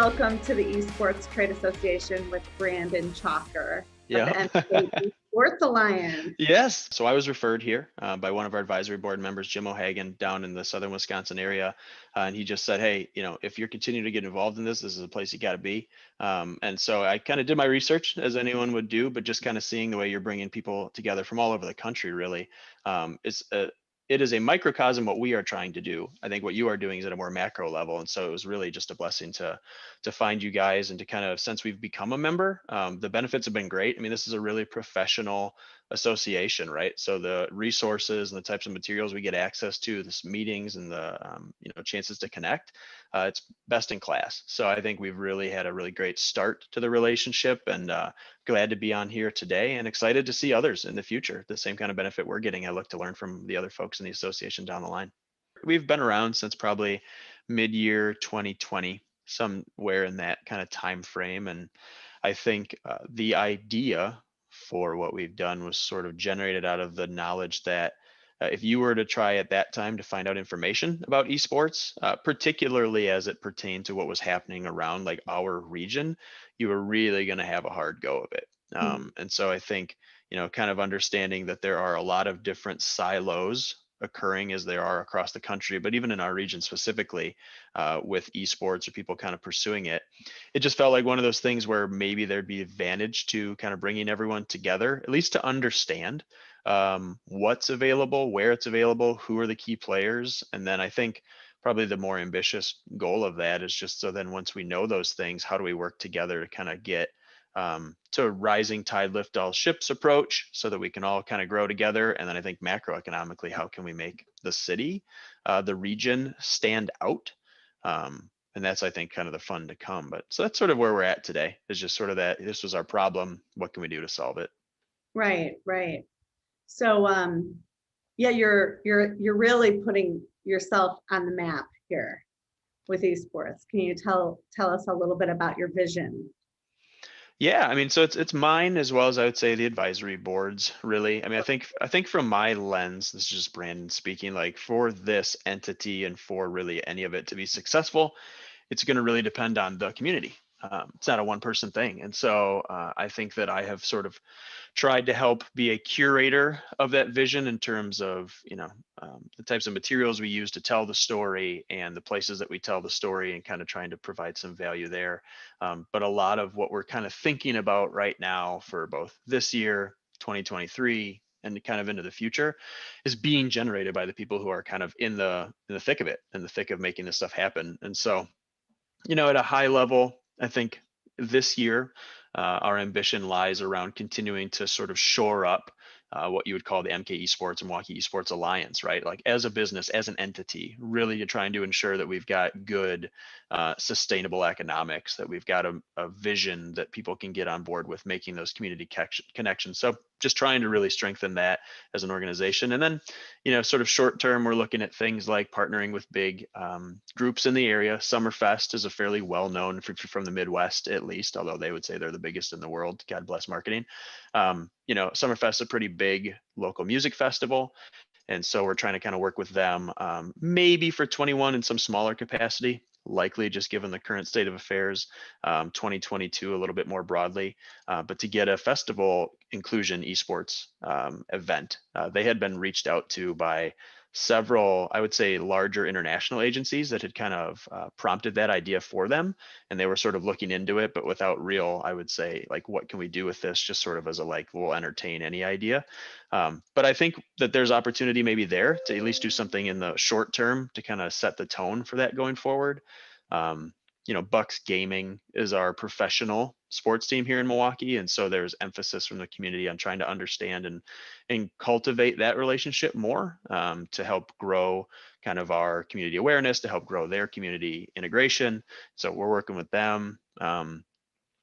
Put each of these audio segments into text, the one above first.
welcome to the Esports Trade Association with Brandon Tschacher of Yeah. the NCAA Sports Alliance. Yes. So I was referred here by one of our advisory board members, Jim O'Hagan, down in the southern Wisconsin area. And he just said, hey, if you're continuing to get involved in this is a place you got to be. And so I kind of did my research, as anyone would do, but just kind of seeing the way you're bringing people together from all over the country, really. It is a microcosm what we are trying to do. I think what you are doing is at a more macro level. And so it was really just a blessing to find you guys and to kind of, since we've become a member, the benefits have been great. I mean, this is a really professional association, right? So the resources and the types of materials we get access to, this meetings and the chances to connect, it's best in class. So I think we've really had a really great start to the relationship, and glad to be on here today and excited to see others in the future. The same kind of benefit we're getting, I look to learn from the other folks in the association down the line. We've been around since probably mid-year 2020, somewhere in that kind of time frame. And I think the idea for what we've done was sort of generated out of the knowledge that if you were to try at that time to find out information about esports, particularly as it pertained to what was happening around like our region, you were really going to have a hard go of it. And so I think, kind of understanding that there are a lot of different silos occurring as there are across the country, but even in our region specifically, with esports or people kind of pursuing it, it just felt like one of those things where maybe there'd be advantage to kind of bringing everyone together, at least to understand what's available, where it's available, who are the key players. And then I think probably the more ambitious goal of that is just so then once we know those things, how do we work together to kind of get to a rising tide lift all ships approach so that we can all kind of grow together. And then I think macroeconomically, how can we make the city, the region stand out? And that's, I think, kind of the fun to come. But so that's sort of where we're at today, is just sort of that this was our problem. What can we do to solve it? Right. So yeah, you're really putting yourself on the map here with esports. Can you tell us a little bit about your vision? Yeah, I mean, so it's mine as well as I would say the advisory boards, really. I mean, I think from my lens, this is just Brandon speaking, like for this entity and for really any of it to be successful, it's going to really depend on the community. It's not a one person thing. And so I think that I have sort of tried to help be a curator of that vision in terms of, the types of materials we use to tell the story and the places that we tell the story, and kind of trying to provide some value there. But a lot of what we're kind of thinking about right now for both this year, 2023, and kind of into the future is being generated by the people who are kind of in the thick of it, in the thick of making this stuff happen. And so, at a high level, I think this year, our ambition lies around continuing to sort of shore up what you would call the MK Esports and Milwaukee Esports Alliance, right? Like as a business, as an entity, really trying to ensure that we've got good, sustainable economics, that we've got a vision that people can get on board with, making those community connections. So just trying to really strengthen that as an organization. And then, sort of short term, we're looking at things like partnering with big groups in the area. Summerfest is a fairly well-known from the Midwest, at least, although they would say they're the biggest in the world. God bless marketing. Summerfest is a pretty big local music festival. And so we're trying to kind of work with them, maybe for 21 in some smaller capacity, likely just given the current state of affairs, 2022 a little bit more broadly, but to get a festival inclusion esports event. They had been reached out to by several, I would say, larger international agencies that had kind of prompted that idea for them. And they were sort of looking into it, but without real, I would say, like, what can we do with this? Just sort of as a, like, we'll entertain any idea. But I think that there's opportunity maybe there to at least do something in the short term to kind of set the tone for that going forward. Bucks Gaming is our professional sports team here in Milwaukee. And so there's emphasis from the community on trying to understand and cultivate that relationship more, to help grow kind of our community awareness, to help grow their community integration. So we're working with them. And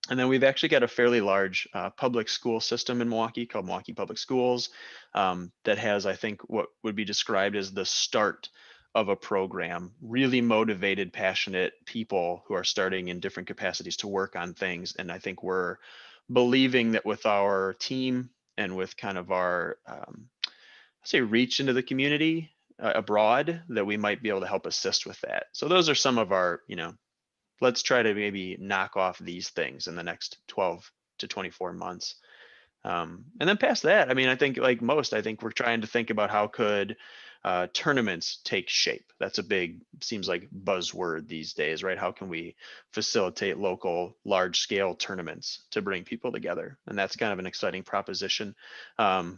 then we've actually got a fairly large public school system in Milwaukee called Milwaukee Public Schools, that has, I think, what would be described as the start of a program, really motivated, passionate people who are starting in different capacities to work on things. And I think we're believing that with our team and with kind of our, say, reach into the community abroad, that we might be able to help assist with that. So those are some of our, let's try to maybe knock off these things in the next 12 to 24 months. And then past that, I mean, I think like most, I think we're trying to think about how could tournaments take shape. That's a big, seems like buzzword these days, right? How can we facilitate local large scale tournaments to bring people together? And that's kind of an exciting proposition.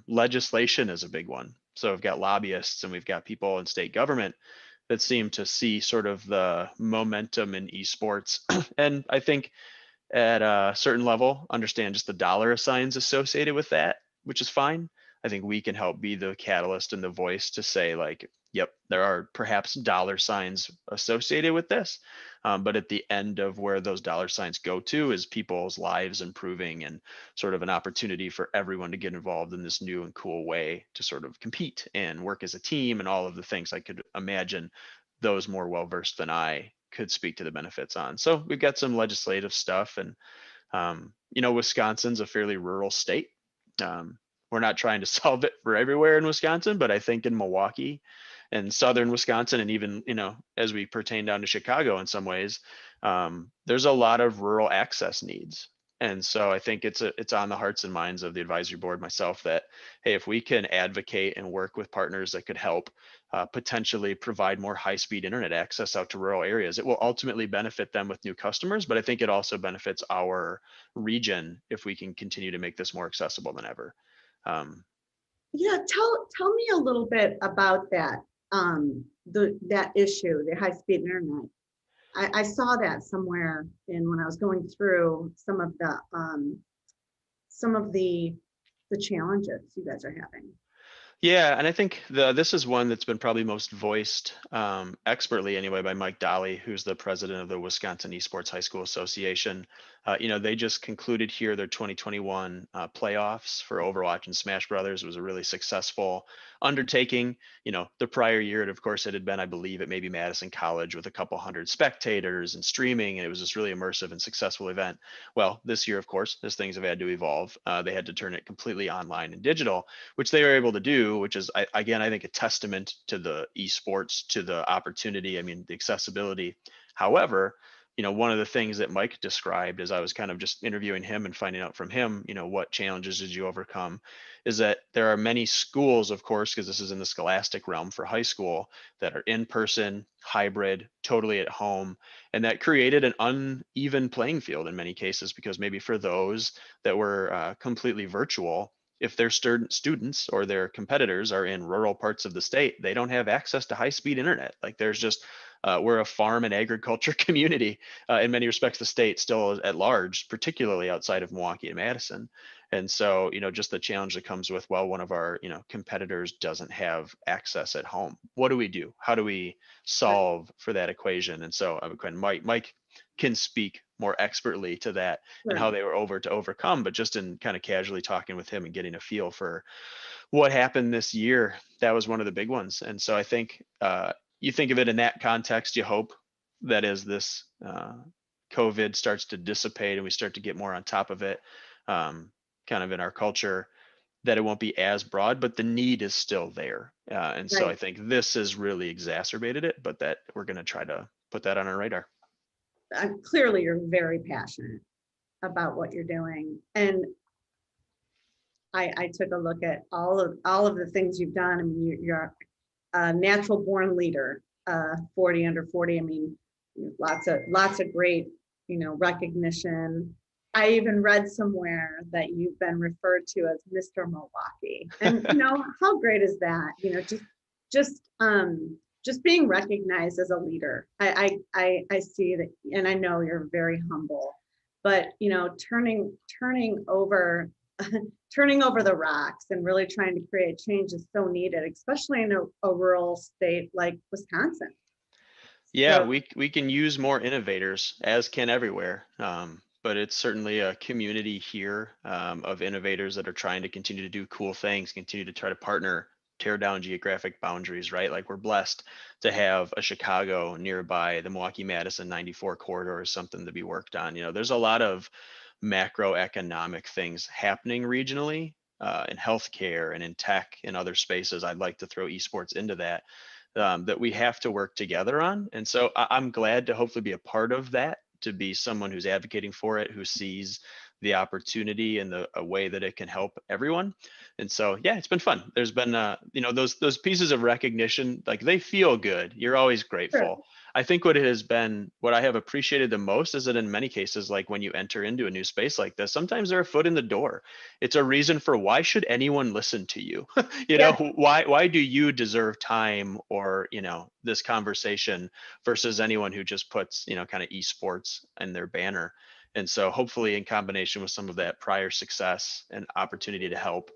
Legislation is a big one. So we've got lobbyists and we've got people in state government that seem to see sort of the momentum in esports. And I think at a certain level understand just the dollar signs associated with that, which is fine. I think we can help be the catalyst and the voice to say like, yep, there are perhaps dollar signs associated with this, but at the end of where those dollar signs go to is people's lives improving and sort of an opportunity for everyone to get involved in this new and cool way to sort of compete and work as a team and all of the things I could imagine those more well versed than I could speak to the benefits on. So we've got some legislative stuff, and Wisconsin's a fairly rural state. We're not trying to solve it for everywhere in Wisconsin, but I think in Milwaukee and southern Wisconsin, and even as we pertain down to Chicago in some ways, there's a lot of rural access needs. And so I think it's on the hearts and minds of the advisory board, myself, that hey, if we can advocate and work with partners that could help potentially provide more high-speed internet access out to rural areas, it will ultimately benefit them with new customers. But I think it also benefits our region if we can continue to make this more accessible than ever. Yeah, tell me a little bit about that, that issue, the high-speed internet. I saw that somewhere when I was going through some of the challenges you guys are having. Yeah, and I think this is one that's been probably most voiced expertly anyway by Mike Dolly, who's the president of the Wisconsin Esports High School Association. They just concluded here their 2021 playoffs for Overwatch and Smash Brothers. It was a really successful undertaking. The prior year, of course, it had been, I believe, at maybe Madison College with a couple hundred spectators and streaming, and it was this really immersive and successful event. Well, this year, of course, as things have had to evolve, they had to turn it completely online and digital, which they were able to do, which is, again, I think a testament to the esports, to the opportunity, I mean, the accessibility. However, one of the things that Mike described as I was kind of just interviewing him and finding out from him, what challenges did you overcome, is that there are many schools, of course, because this is in the scholastic realm for high school, that are in person, hybrid, totally at home. And that created an uneven playing field in many cases, because maybe for those that were completely virtual, if their students or their competitors are in rural parts of the state, they don't have access to high-speed internet. Like there's just, we're a farm and agriculture community in many respects, the state still at large, particularly outside of Milwaukee and Madison. And so, just the challenge that comes with, well, one of our, competitors doesn't have access at home. What do we do? How do we solve for that equation? And so Mike can speak more expertly to that and how they were to overcome, but just in kind of casually talking with him and getting a feel for what happened this year, that was one of the big ones. And so I think you think of it in that context, you hope that as this COVID starts to dissipate and we start to get more on top of it, kind of in our culture, that it won't be as broad, but the need is still there. And so I think this has really exacerbated it, but that we're going to try to put that on our radar. Clearly you're very passionate about what you're doing, and I took a look at all of the things you've done. I mean, you're a natural born leader, 40 under 40. I mean, lots of great, recognition. I even read somewhere that you've been referred to as Mr. Milwaukee, and how great is that? Just being recognized as a leader. I see that, and I know you're very humble, but turning over the rocks and really trying to create change is so needed, especially in a rural state like Wisconsin. Yeah, so, we can use more innovators, as can everywhere. But it's certainly a community here of innovators that are trying to continue to do cool things, continue to try to partner, tear down geographic boundaries, right? Like we're blessed to have a Chicago nearby, the Milwaukee-Madison 94 corridor is something to be worked on. There's a lot of macroeconomic things happening regionally in healthcare and in tech and other spaces. I'd like to throw esports into that. That we have to work together on. And so I'm glad to hopefully be a part of that, to be someone who's advocating for it, who sees the opportunity and a way that it can help everyone. And so, yeah, it's been fun. There's been, those pieces of recognition, like they feel good. You're always Sure. grateful. I think what I have appreciated the most is that in many cases, like when you enter into a new space like this, sometimes they're a foot in the door. It's a reason for why should anyone listen to you? Yeah. Why do you deserve time or, this conversation versus anyone who just puts, kind of esports in their banner. And so hopefully in combination with some of that prior success and opportunity to help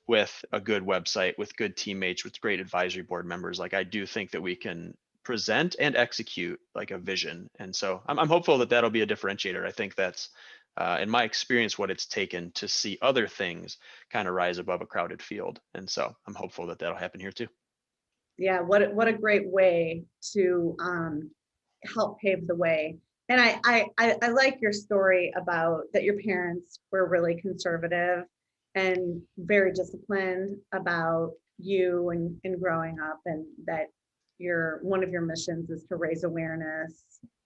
with a good website, with good teammates, with great advisory board members, like I do think that we can present and execute like a vision. And so I'm hopeful that that'll be a differentiator. I think that's, in my experience, what it's taken to see other things kind of rise above a crowded field. And so I'm hopeful that that'll happen here too. Yeah, what a great way to help pave the way. And I like your story about that your parents were really conservative and very disciplined about you and growing up, and that one of your missions is to raise awareness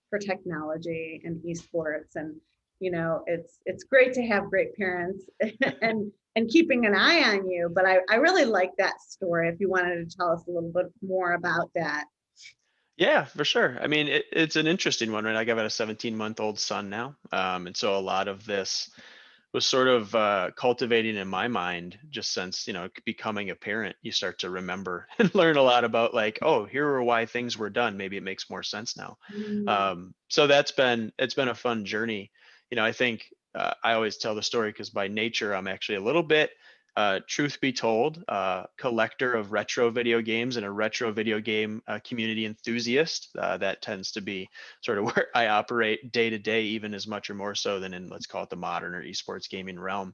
for technology and esports. And it's great to have great parents and keeping an eye on you. But I really like that story. If you wanted to tell us a little bit more about that. Yeah, for sure. I mean, it's an interesting one, right? I got a 17-month-old son now. And so a lot of this was sort of cultivating in my mind just since, becoming a parent, you start to remember and learn a lot about like, oh, here are why things were done. Maybe it makes more sense now. Mm, So it's been a fun journey. I think I always tell the story because by nature, I'm actually a little bit, truth be told, collector of retro video games and a retro video game community enthusiast. That tends to be sort of where I operate day to day, even as much or more so than in, let's call it, the modern or esports gaming realm.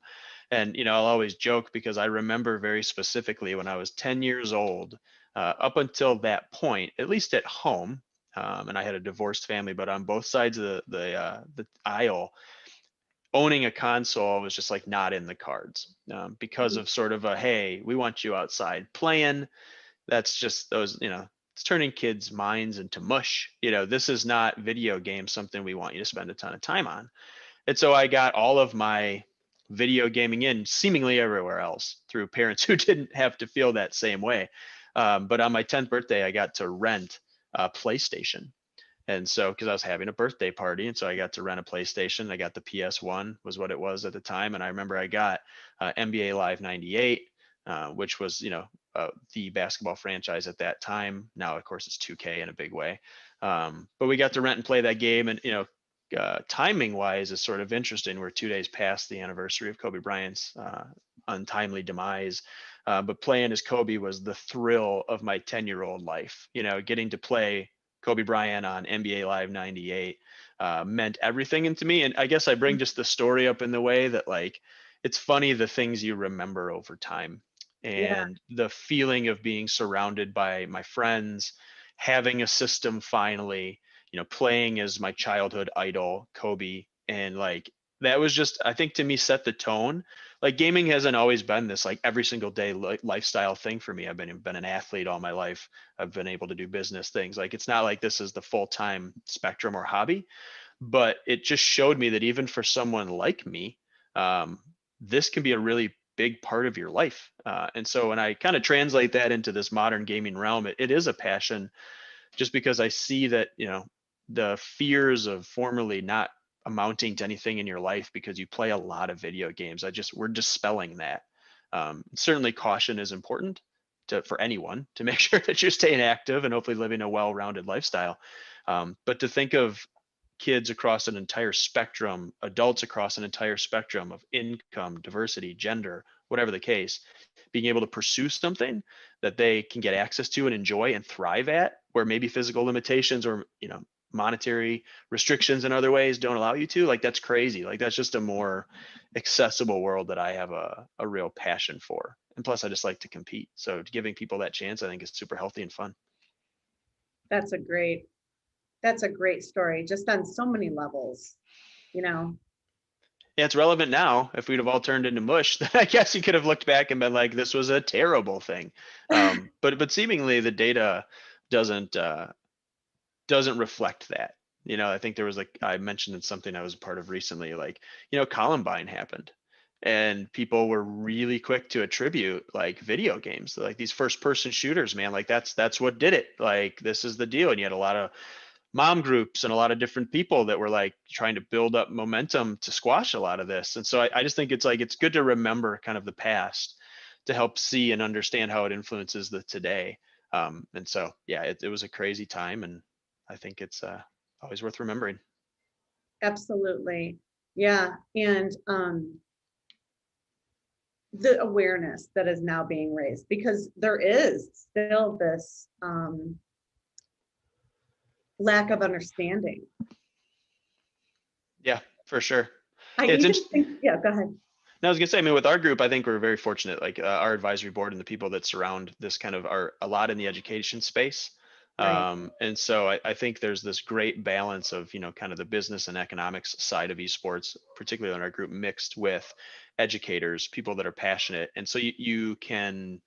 And, I'll always joke because I remember very specifically when I was 10 years old, up until that point, at least at home, and I had a divorced family, but on both sides of the aisle, owning a console was just like not in the cards, because of sort of a, hey, we want you outside playing. That's just those, it's turning kids' minds into mush. This is not video games, something we want you to spend a ton of time on. And so I got all of my video gaming in seemingly everywhere else through parents who didn't have to feel that same way. But on my 10th birthday, I got to rent a PlayStation. And so, because I was having a birthday party, and so I got to rent a PlayStation. I got the PS1, was what it was at the time, and I remember I got NBA Live '98, which was the basketball franchise at that time. Now, of course, it's 2K in a big way, but we got to rent and play that game, and timing wise is sort of interesting. We're 2 days past the anniversary of Kobe Bryant's untimely demise. But playing as Kobe was the thrill of my 10-year-old life. Getting to play Kobe Bryant on NBA Live '98 meant everything to me. And I guess I bring just the story up in the way that, like, it's funny the things you remember over time, yeah. and the feeling of being surrounded by my friends, having a system finally, playing as my childhood idol, Kobe. And like, that was just, I think, to me, set the tone. Like, gaming hasn't always been this like every single day lifestyle thing for me. I've been an athlete all my life. I've been able to do business things. Like, it's not like this is the full-time spectrum or hobby, but it just showed me that even for someone like me, this can be a really big part of your life. And so when I kind of translate that into this modern gaming realm, it is a passion, just because I see that, the fears of formerly not amounting to anything in your life because you play a lot of video games. We're dispelling that. Certainly caution is important for anyone to make sure that you're staying active and hopefully living a well-rounded lifestyle. But to think of kids across an entire spectrum, adults across an entire spectrum of income, diversity, gender, whatever the case, being able to pursue something that they can get access to and enjoy and thrive at, where maybe physical limitations or, monetary restrictions in other ways don't allow you to, like, that's crazy. Like, that's just a more accessible world that I have a real passion for. And plus I just like to compete. So giving people that chance, I think, is super healthy and fun. That's a great that's a great story, just on so many levels, you know. Yeah, it's relevant now. If we'd have all turned into mush, then I guess you could have looked back and been like, this was a terrible thing. But seemingly the data doesn't doesn't reflect that. I think there was like, I mentioned in something I was a part of recently, like, Columbine happened and people were really quick to attribute like video games, like these first person shooters, man, like that's what did it. Like, this is the deal. And you had a lot of mom groups and a lot of different people that were like trying to build up momentum to squash a lot of this. And so I just think it's like, it's good to remember kind of the past to help see and understand how it influences the today. And so, yeah, it was a crazy time. And I think it's always worth remembering. Absolutely. Yeah. And the awareness that is now being raised, because there is still this lack of understanding. Yeah, for sure. I It's even interesting. think, yeah, go ahead. I was gonna say, I mean, with our group, I think we're very fortunate. Like our advisory board and the people that surround this kind of are a lot in the education space. Right. And so I think there's this great balance of, kind of the business and economics side of esports, particularly in our group, mixed with educators, people that are passionate. And so you can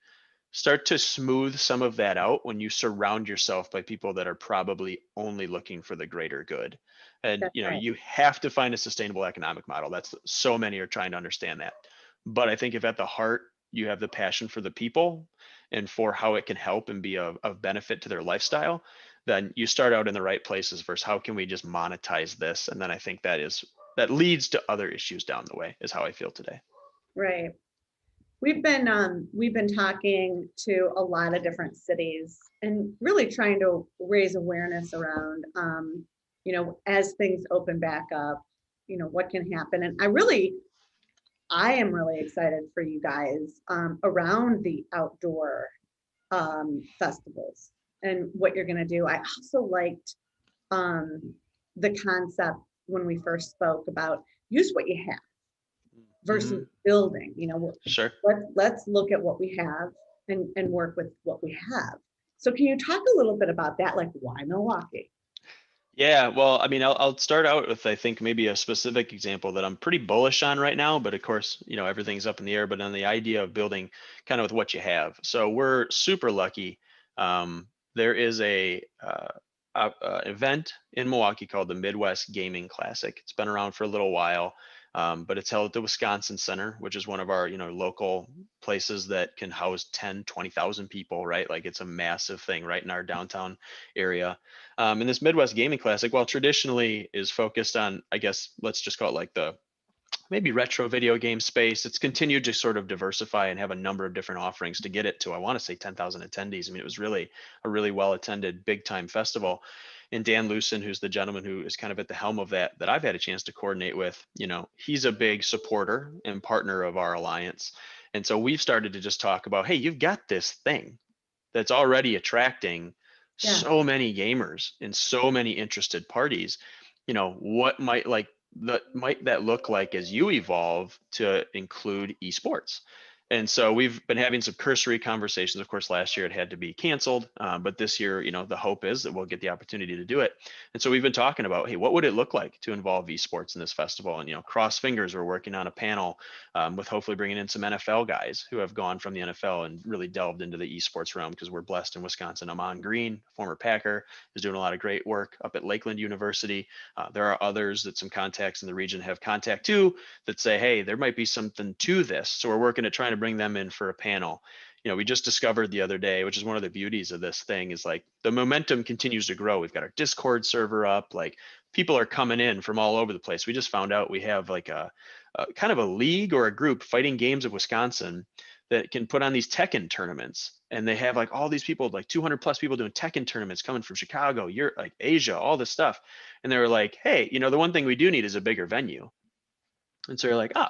start to smooth some of that out when you surround yourself by people that are probably only looking for the greater good. And That's right. you have to find a sustainable economic model. That's, so many are trying to understand that. But I think if at the heart you have the passion for the people and for how it can help and be of benefit to their lifestyle, then you start out in the right places versus how can we just monetize this. And then I think that leads to other issues down the way, is how I feel today. Right. We've been talking to a lot of different cities and really trying to raise awareness around as things open back up, what can happen. And I am really excited for you guys around the outdoor festivals and what you're going to do. I also liked the concept when we first spoke about use what you have Hmm. versus building. Sure. Let's look at what we have and work with what we have. So can you talk a little bit about that? Like, why Milwaukee? Yeah, well, I mean, I'll start out with, I think, maybe a specific example that I'm pretty bullish on right now, but of course, everything's up in the air, but on the idea of building kind of with what you have. So we're super lucky. There is a event in Milwaukee called the Midwest Gaming Classic. It's been around for a little while, but it's held at the Wisconsin Center, which is one of our, local places that can house 10, 20,000 people, right? Like, it's a massive thing right in our downtown area. And this Midwest Gaming Classic, while traditionally is focused on, I guess, let's just call it like the maybe retro video game space, it's continued to sort of diversify and have a number of different offerings to get it to, I want to say, 10,000 attendees. I mean, it was really a really well attended big time festival. And Dan Lucen, who's the gentleman who is kind of at the helm of that I've had a chance to coordinate with, he's a big supporter and partner of our alliance. And so we've started to just talk about, hey, you've got this thing that's already attracting Yeah. so many gamers and so many interested parties. What might that look like as you evolve to include esports? And so we've been having some cursory conversations. Of course, last year it had to be canceled, but this year, the hope is that we'll get the opportunity to do it. And so we've been talking about, hey, what would it look like to involve esports in this festival? And cross fingers, we're working on a panel with hopefully bringing in some NFL guys who have gone from the NFL and really delved into the esports realm, because we're blessed in Wisconsin. Amon Green, former Packer, is doing a lot of great work up at Lakeland University. There are others that some contacts in the region have contact to that say, hey, there might be something to this. So we're working at trying to bring them in for a panel. We just discovered the other day, which is one of the beauties of this thing, is like the momentum continues to grow. We've got our Discord server up, like people are coming in from all over the place. We just found out we have like a kind of a league or a group, Fighting Games of Wisconsin, that can put on these Tekken tournaments. And they have like all these people, like 200 plus people doing Tekken tournaments coming from Chicago, Europe, like Asia, all this stuff. And they were like, hey, the one thing we do need is a bigger venue. And so you're like, oh,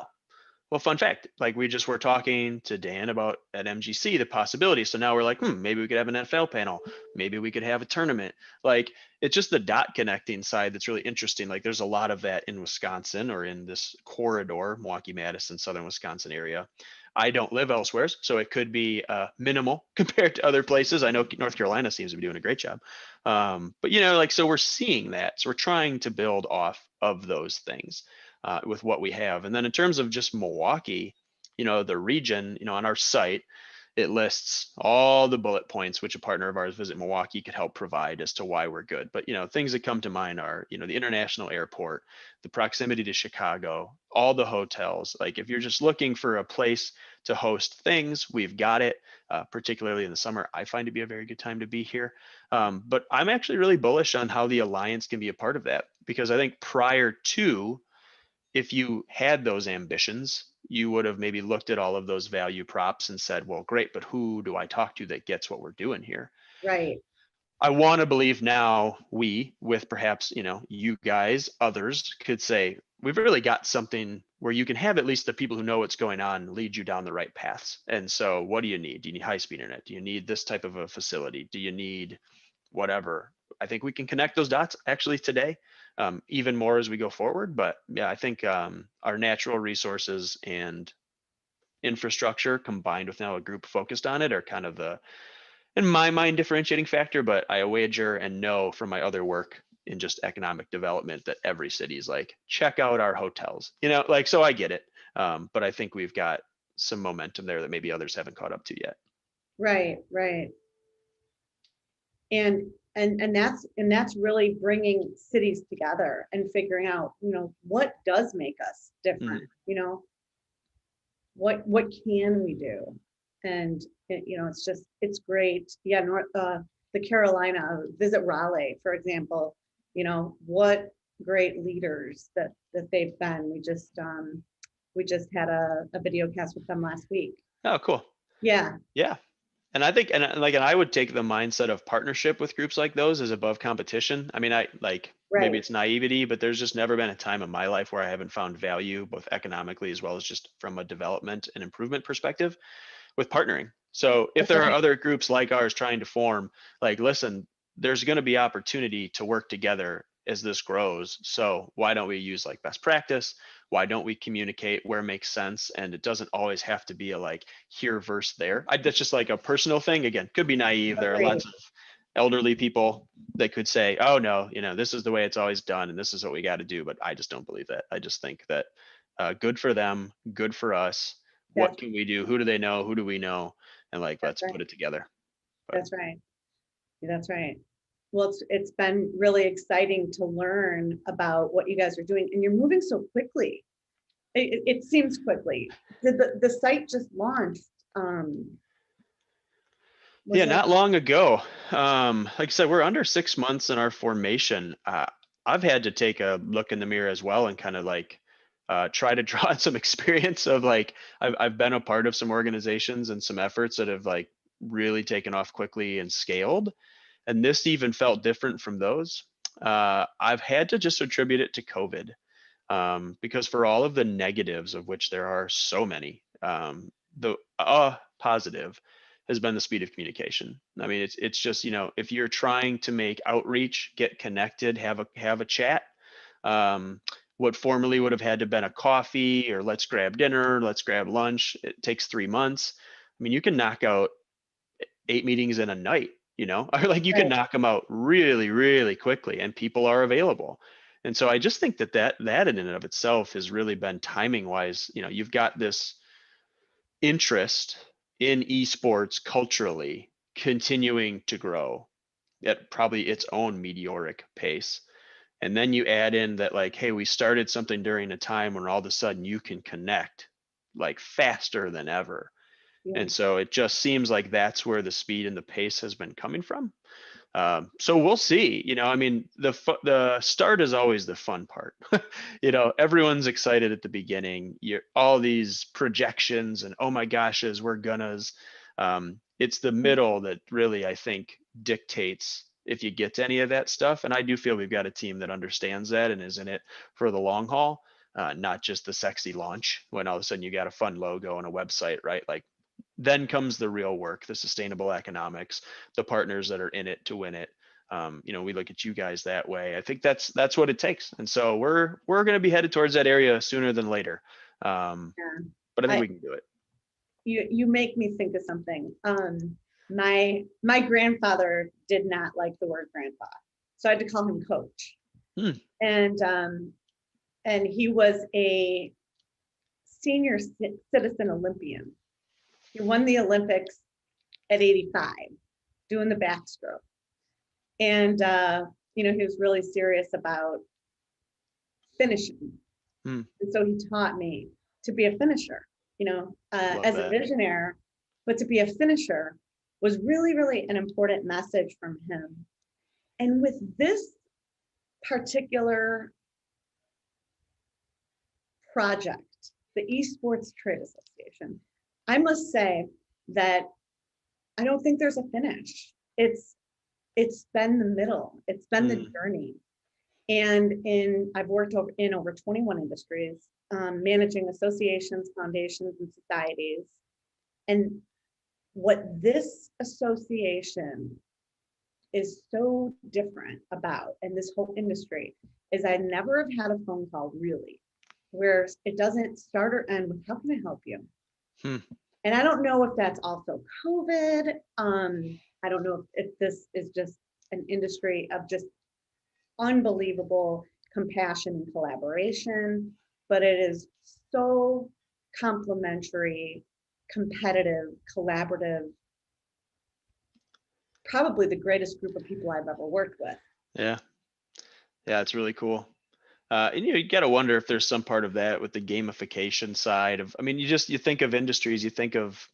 well, fun fact, like we just were talking to Dan about at MGC the possibilities. So now we're like, maybe we could have an NFL panel. Maybe we could have a tournament. Like, it's just the dot connecting side that's really interesting. Like, there's a lot of that in Wisconsin, or in this corridor, Milwaukee, Madison, southern Wisconsin area. I don't live elsewhere, so it could be minimal compared to other places. I know North Carolina seems to be doing a great job. But like, so we're seeing that. So we're trying to build off of those things with what we have. And then in terms of just Milwaukee, the region, on our site, it lists all the bullet points which a partner of ours, Visit Milwaukee, could help provide as to why we're good. But, things that come to mind are, the international airport, the proximity to Chicago, all the hotels. Like if you're just looking for a place to host things, we've got it. Particularly in the summer, I find to be a very good time to be here. But I'm actually really bullish on how the Alliance can be a part of that, because I think prior to, if you had those ambitions, you would have maybe looked at all of those value props and said, well, great, but who do I talk to that gets what we're doing here? Right. I want to believe now we, with perhaps, you guys, others, could say, we've really got something where you can have at least the people who know what's going on lead you down the right paths. And so what do you need? Do you need high speed internet? Do you need this type of a facility? Do you need whatever? I think we can connect those dots actually today, even more as we go forward. But yeah, I think our natural resources and infrastructure combined with now a group focused on it are kind of the, in my mind, differentiating factor. But I wager and know from my other work in just economic development that every city is like, check out our hotels, so I get it. But I think we've got some momentum there that maybe others haven't caught up to yet. Right. Right. And that's really bringing cities together and figuring out, what does make us different, what can we do? And it's great. Yeah, the Carolina, visit Raleigh, for example, what great leaders that they've been. We just had a video cast with them last week. Oh, cool. Yeah. Yeah. And I think, and I would take the mindset of partnership with groups like those as above competition. I mean, maybe Right. it's naivety, but there's just never been a time in my life where I haven't found value, both economically as well as just from a development and improvement perspective, with partnering. So if That's there are right. other groups like ours trying to form, like, listen, there's going to be opportunity to work together as this grows. So why don't we use like best practice? Why don't we communicate where it makes sense? And it doesn't always have to be a like here versus there. That's just like a personal thing. Again, could be naive. There are Agreed. lots of elderly people that could say, oh no, this is the way it's always done and this is what we got to do. But I just don't believe that. I just think that good for them, good for us. What That's can we do? Who do they know? Who do we know? And like, that's let's right. put it together. But That's right. That's right. Well, it's been really exciting to learn about what you guys are doing, and you're moving so quickly. It seems quickly. Did the site just launched? Was yeah, it? not long ago. Like I said, we're under 6 months in our formation. I've had to take a look in the mirror as well and kind of like try to draw on some experience of like I've been a part of some organizations and some efforts that have like really taken off quickly and scaled, and this even felt different from those. I've had to just attribute it to COVID, because for all of the negatives, of which there are so many, the positive has been the speed of communication. I mean, it's just, if you're trying to make outreach, get connected, have a chat, what formerly would have had to been a coffee or let's grab dinner, let's grab lunch, it takes 3 months. I mean, you can knock out 8 meetings in a night, or like you can Right. knock them out really, really quickly and people are available. And so I just think that in and of itself has really been timing wise, you've got this interest in esports culturally continuing to grow at probably its own meteoric pace. And then you add in that, like, hey, we started something during a time when all of a sudden you can connect like faster than ever. Yeah. And so it just seems like that's where the speed and the pace has been coming from. So we'll see. I mean, the start is always the fun part. Everyone's excited at the beginning. All these projections and oh my gosh's, we're gonna's. It's the middle that really I think dictates if you get to any of that stuff. And I do feel we've got a team that understands that and is in it for the long haul, not just the sexy launch when all of a sudden you got a fun logo and a website, right? Like then comes the real work, the sustainable economics, the partners that are in it to win it. We look at you guys that way. I think that's what it takes. And so we're going to be headed towards that area sooner than later. Yeah. But I think I, we can do it. you make me think of something. My grandfather did not like the word grandpa, so I had to call him coach. Hmm. And he was a senior citizen Olympian. He won the Olympics at 85 doing the backstroke. And, he was really serious about finishing. Hmm. And so he taught me to be a finisher, Love as a that. visionaire, but to be a finisher was really, really an important message from him. And with this particular project, the Esports Trade Association, I must say that I don't think there's a finish. It's been the middle. It's been the journey. And I've worked in over 21 industries, managing associations, foundations, and societies. And what this association is so different about, and this whole industry, is I never have had a phone call really where it doesn't start or end with, how can I help you? And I don't know if that's also COVID. I don't know if this is just an industry of just unbelievable compassion and collaboration, but it is so complementary, competitive, collaborative, probably the greatest group of people I've ever worked with. Yeah. Yeah, it's really cool. And you got to wonder if there's some part of that with the gamification side of, I mean, you think of industries, you think of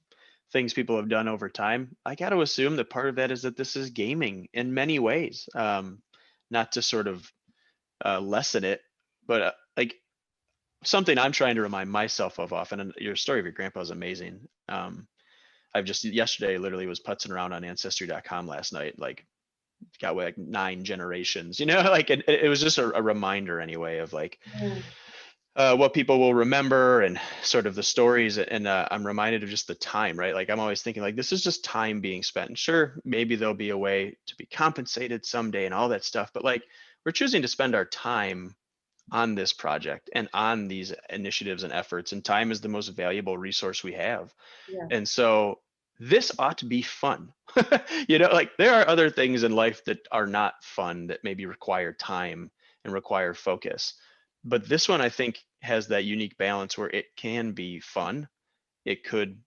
things people have done over time. I got to assume that part of that is that this is gaming in many ways. Not to sort of lessen it, but like something I'm trying to remind myself of often. And your story of your grandpa is amazing. I've just yesterday literally was putzing around on ancestry.com last night, like got like 9 generations, like it was just a reminder anyway of like what people will remember and sort of the stories. And I'm reminded of just the time, right? Like I'm always thinking like, this is just time being spent. And sure, maybe there'll be a way to be compensated someday and all that stuff. But like, we're choosing to spend our time on this project and on these initiatives and efforts. And time is the most valuable resource we have. Yeah. And so this ought to be fun. Like there are other things in life that are not fun that maybe require time and require focus. But this one, I think, has that unique balance where it can be fun. It could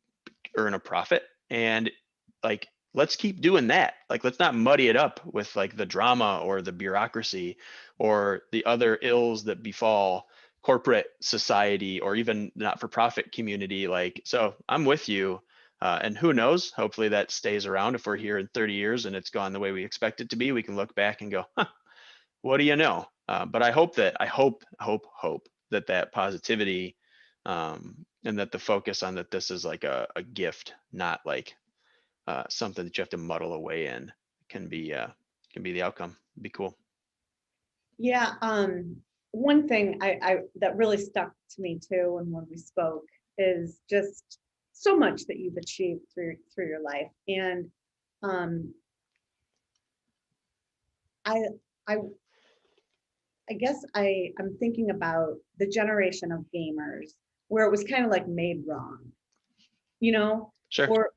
earn a profit. And like, let's keep doing that. Like, let's not muddy it up with like the drama or the bureaucracy or the other ills that befall corporate society or even not-for-profit community. Like, so I'm with you. And who knows, hopefully that stays around. If we're here in 30 years and it's gone the way we expect it to be, we can look back and go, huh, what do you know? But I hope that positivity and that the focus on that this is like a gift, not like something that you have to muddle away in, can be the outcome. It'd be cool. Yeah. One thing I that really stuck to me too, and when we spoke, is just so much that you've achieved through your life. And I I I guess I'm thinking about the generation of gamers where it was kind of like made wrong, Sure.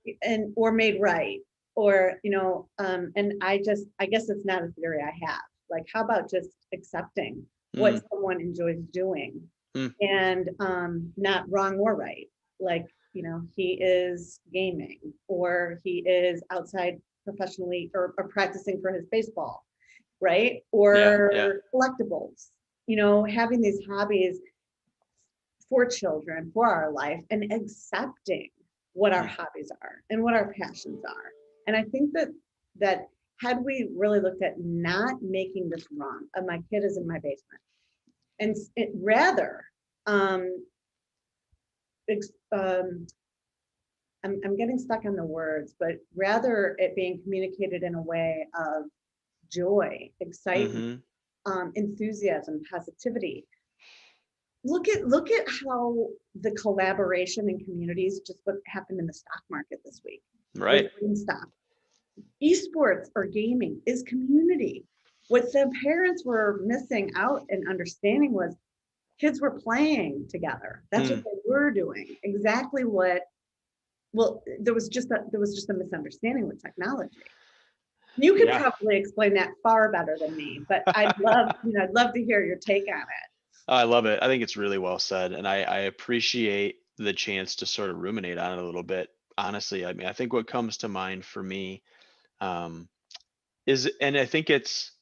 or made right, or and I guess it's not a theory I have. Like, how about just accepting what someone enjoys doing, and not wrong or right. Like, he is gaming, or he is outside professionally or practicing for his baseball, right? Or Yeah. collectibles, having these hobbies for children, for our life, and accepting what our hobbies are and what our passions are. And I think that had we really looked at not making this wrong, my kid is in my basement, and it rather, I'm getting stuck on the words, but rather it being communicated in a way of joy, excitement, enthusiasm, positivity. Look at how the collaboration in communities, just what happened in the stock market this week. Right. Stock. Esports or gaming is community. What the parents were missing out and understanding was kids were playing together. That's what they were doing. Exactly what. Well, there was just a misunderstanding with technology. You could probably explain that far better than me, but I'd love to hear your take on it. I love it. I think it's really well said. And I appreciate the chance to sort of ruminate on it a little bit. honestly. I mean, I think what comes to mind for me, um, and I think it's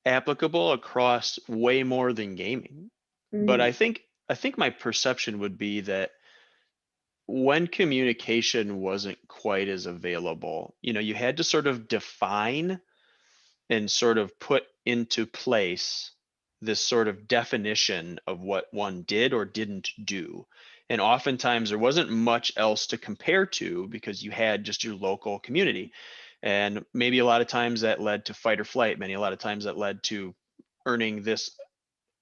applicable across way more than gaming. But Mm, I think my perception would be that when communication wasn't quite as available, you had to sort of define and sort of put into place this sort of definition of what one did or didn't do. And oftentimes there wasn't much else to compare to because you had just your local community. And maybe a lot of times that led to fight or flight. Many a lot of times that led to earning this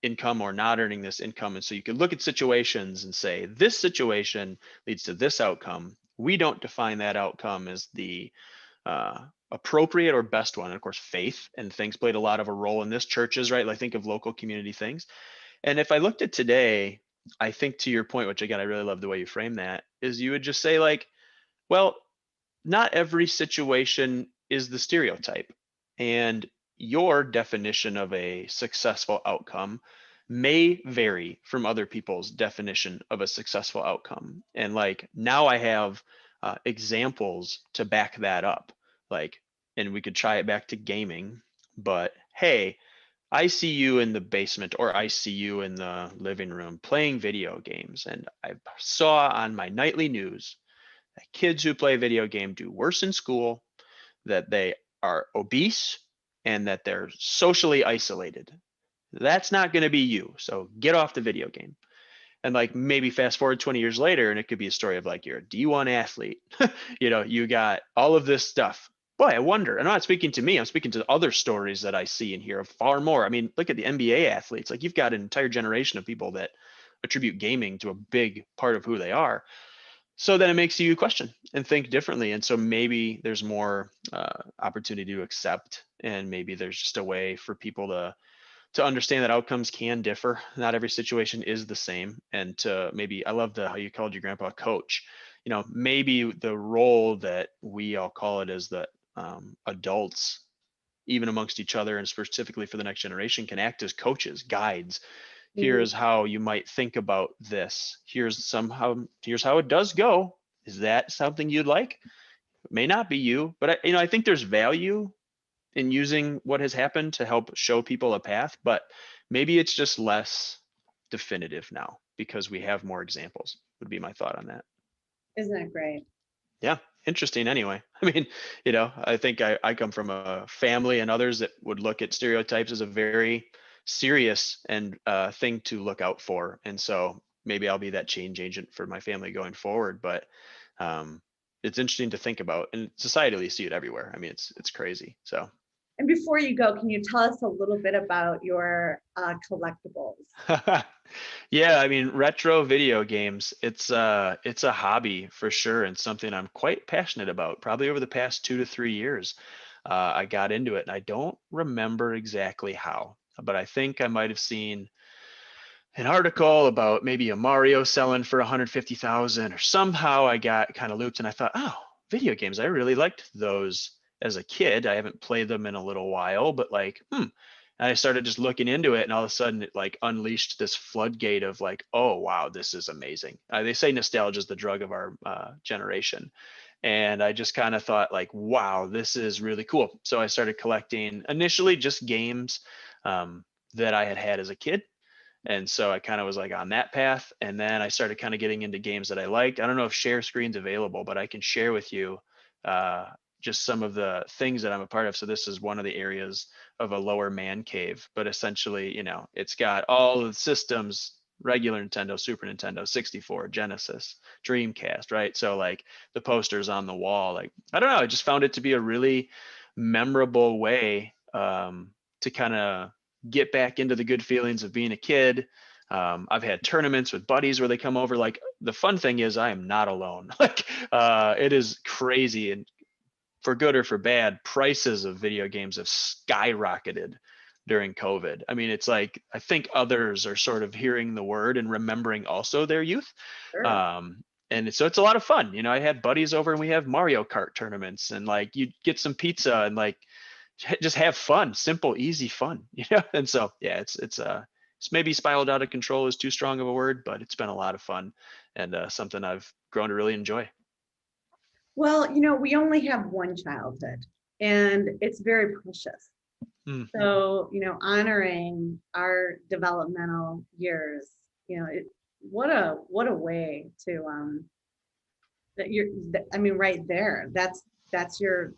income or not earning this income. And so you could look at situations and say, this situation leads to this outcome. We don't define that outcome as the appropriate or best one. And of course, faith and things played a lot of a role in this. Churches, right? Like think of local community things. And if I looked at today, I think to your point, which again, I really love the way you frame that, is you would just say like, well, not every situation is the stereotype. And your definition of a successful outcome may vary from other people's definition of a successful outcome. And like now I have examples to back that up. Like, and we could try it back to gaming, but hey, I see you in the basement or I see you in the living room playing video games. And I saw on my nightly news that kids who play video game do worse in school, that they are obese, and that they're socially isolated. That's not going to be you. So get off the video game. And like maybe fast forward 20 years later, and it could be a story of like you're a D1 athlete. You got all of this stuff. Boy, I wonder. I'm not speaking to me. I'm speaking to other stories that I see and hear of far more. I mean, look at the NBA athletes. Like you've got an entire generation of people that attribute gaming to a big part of who they are. So then it makes you question and think differently. And so maybe there's more opportunity to accept, and maybe there's just a way for people to understand that outcomes can differ. Not every situation is the same. And to maybe, I love the how you called your grandpa coach. Maybe the role that we all call it as the adults, even amongst each other and specifically for the next generation, can act as coaches, guides. mm, Here's how you might think about this. Here's how it does go. Is that something you'd like? It may not be you, but I think there's value in using what has happened to help show people a path, but maybe it's just less definitive now because we have more examples, would be my thought on that. isn't that great? Yeah, interesting anyway. I mean, I think I come from a family and others that would look at stereotypes as a very serious and thing to look out for. And so maybe I'll be that change agent for my family going forward. But it's interesting to think about, and societally you see it everywhere. I mean, it's crazy. So And before you go, can you tell us a little bit about your collectibles? yeah, I mean, retro video games, it's a hobby for sure and something I'm quite passionate about. Probably over the past 2 to 3 years, I got into it and I don't remember exactly how, but I think I might have seen an article about maybe a Mario selling for 150,000 or somehow I got kind of looped and I thought, oh, video games, I really liked those as a kid. I haven't played them in a little while, but like, and I started just looking into it and all of a sudden it like unleashed this floodgate of like, oh, wow, this is amazing. They say nostalgia is the drug of our generation. And I just kind of thought like, wow, this is really cool. So I started collecting initially just games that I had as a kid, and so I kind of was like on that path. And then I started kind of getting into games that I liked. I don't know if share screen's available, but I can share with you just some of the things that I'm a part of. So this is one of the areas of a lower man cave, but essentially, it's got all of the systems, regular Nintendo, Super Nintendo, 64, Genesis, Dreamcast, right? So like the posters on the wall, like, I don't know, I just found it to be a really memorable way to kind of get back into the good feelings of being a kid. I've had tournaments with buddies where they come over. Like the fun thing is I am not alone. Like it is crazy, and for good or for bad, prices of video games have skyrocketed during COVID. I mean, it's like I think others are sort of hearing the word and remembering also their youth. Sure. And so it's a lot of fun. I had buddies over and we have Mario Kart tournaments and like you get some pizza and like just have fun, simple, easy fun, And so, yeah, it's maybe spiraled out of control is too strong of a word, but it's been a lot of fun and something I've grown to really enjoy. Well, we only have one childhood and it's very precious. Mm, So, honoring our developmental years, what a way to, right there, that's your,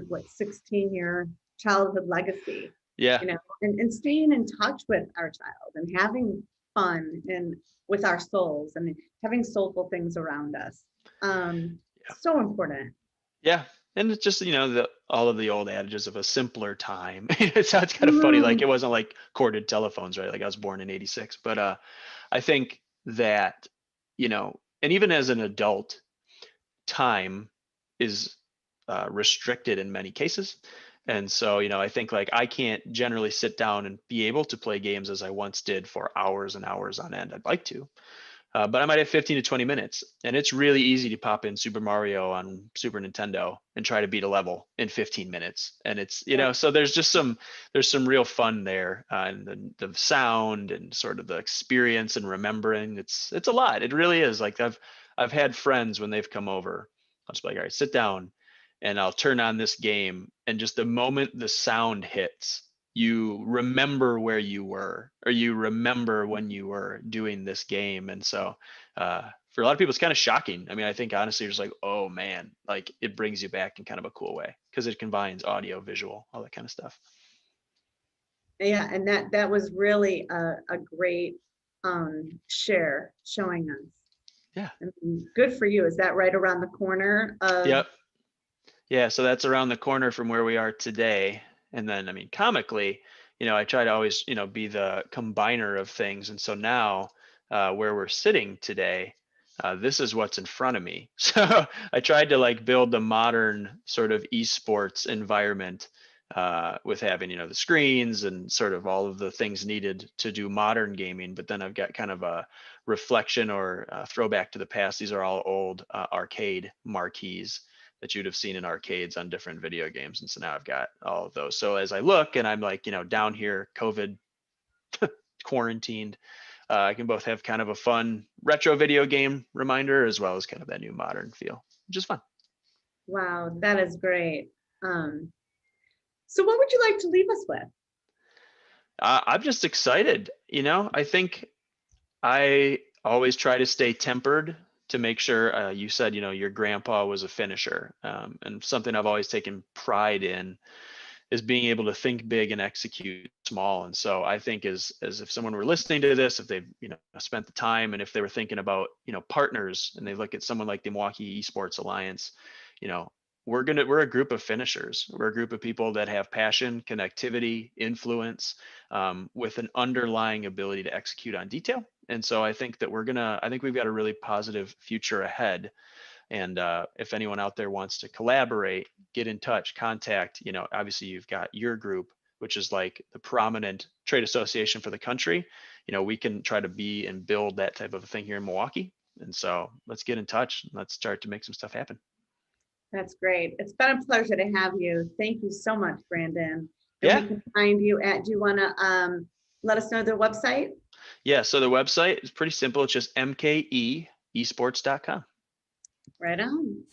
what, 16-year childhood legacy, yeah. and staying in touch with our child and having fun and with our souls and having soulful things around us. So important. Yeah. And it's just, all of the old adages of a simpler time. It sounds kind of funny. Like Mm, it wasn't like corded telephones, right? Like I was born in 86, but, I think that, and even as an adult, time is restricted in many cases. And so, I think like I can't generally sit down and be able to play games as I once did for hours and hours on end. I'd like to, but I might have 15 to 20 minutes. And it's really easy to pop in Super Mario on Super Nintendo and try to beat a level in 15 minutes. And it's, yeah. so there's some real fun there, and the sound and sort of the experience and remembering. It's a lot. It really is. Like I've had friends when they've come over, I'll just be like, all right, sit down and I'll turn on this game. And just the moment the sound hits, you remember where you were, or you remember when you were doing this game. And so, for a lot of people, it's kind of shocking. I mean, I think honestly, you're just like, oh man, like it brings you back in kind of a cool way because it combines audio, visual, all that kind of stuff. Yeah, and that was really a great share showing us. Yeah. Good for you. Is that right around the corner of? Yep. Yeah. So that's around the corner from where we are today. And then, I mean, comically, I try to always, be the combiner of things. And so now, where we're sitting today, this is what's in front of me. So I tried to like build the modern sort of esports environment, with having, the screens and sort of all of the things needed to do modern gaming. But then I've got kind of a reflection or throwback to the past. These are all old arcade marquees that you'd have seen in arcades on different video games. And so now I've got all of those. So as I look and I'm like, down here, COVID quarantined, I can both have kind of a fun retro video game reminder as well as kind of that new modern feel, which is fun. Wow, that is great. Um, so what would you like to leave us with? I'm just excited. I think I always try to stay tempered to make sure, you said, your grandpa was a finisher. And something I've always taken pride in is being able to think big and execute small. And so I think as if someone were listening to this, if they've, spent the time, and if they were thinking about, partners, and they look at someone like the Milwaukee Esports Alliance, you know, we're a group of finishers. We're a group of people that have passion, connectivity, influence, with an underlying ability to execute on detail. And so I think that I think we've got a really positive future ahead. And if anyone out there wants to collaborate, get in touch, contact, obviously you've got your group, which is like the prominent trade association for the country. We can try to be and build that type of a thing here in Milwaukee. And so let's get in touch. Let's start to make some stuff happen. That's great. It's been a pleasure to have you. Thank you so much, Brandon. And Yeah. we can find you do you want to let us know their website? Yeah. So the website is pretty simple. It's just mkesports.com. Right on.